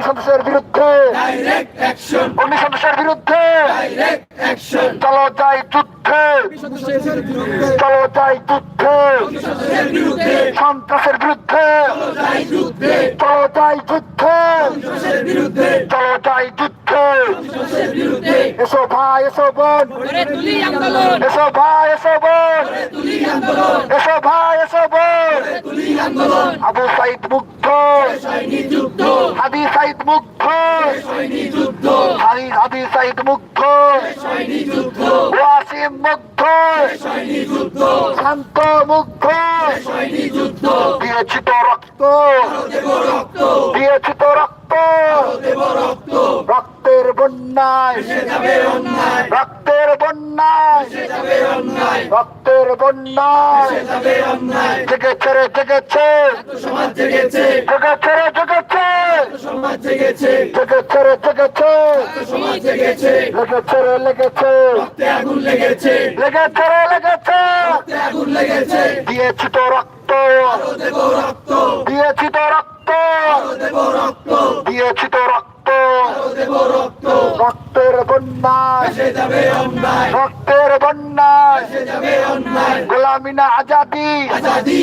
সন্ত্রাসের বিরুদ্ধে direct action, অগ্নি সন্ত্রাসের বিরুদ্ধে ডাইরেক্ট অ্যাকশন, চলো যাই যুদ্ধে, সন্ত্রাসের বিরুদ্ধে, চলো যাই যুদ্ধে, সন্ত্রাসের বিরুদ্ধে, সন্ত্রাসের বিরুদ্ধে, যাই যুদ্ধে, চলো যাই যুদ্ধে, সন্ত্রাসের বিরুদ্ধে, চলো যাই যুদ্ধে। সন্ত্রাসের বিরুদ্ধে, এসো ভাই এসো বোন, গড়ে তুলি আন্দোলন, এসো ভাই এসো বোন, গড়ে তুলি আন্দোলন, এসো ভাই এসো বোন। গড়ে তুলি আন্দোলন, আবু সাইদ মুগ্ধ, সৈনী যুদ্ধ, হাদি সাইদ মুগ্ধ, সৈনী যুদ্ধ, হাদি সাইদ মুগ্ধ, সৈনী যুদ্ধ, ওয়াসিম মুগ্ধ, সৈনী যুদ্ধ, শান্ত মুগ্ধ। সৈনী যুদ্ধ, দিয়েছি তো রক্ত, দেব রক্ত, দিয়েছি তো রক্ত, দেব রক্ত, রক্তের বন্যায়, সে যাবে অন্যায়, রক্তের বন্যায়, সে যাবে অন্যায়, রক্তের বন্যায়। সে যাবে অন্যায়, জেগেছে রে জেগেছে, সমাজ জেগেছে, জেগেছে রে জেগেছে, সমাজ জেগেছে, জেগেছে রে জেগেছে, সমাজ জেগেছে, লেগেছে রে লেগেছে, রক্তে আগুন লেগেছে, লেগেছে রে লেগেছে। রক্তে আগুন লেগেছে, দিয়েছি তো রক্ত, দেব রক্ত, দিয়েছি তো রক্ত, দেব রক্ত, দিয়েছি তো রক্ত। দেব রক্ত, রক্তের বন্যায়, সে যাবে অন্যায়, রক্তের বন্যায়। সে যাবে অন্যায়, গোলামি না আজাদি, আজাদি।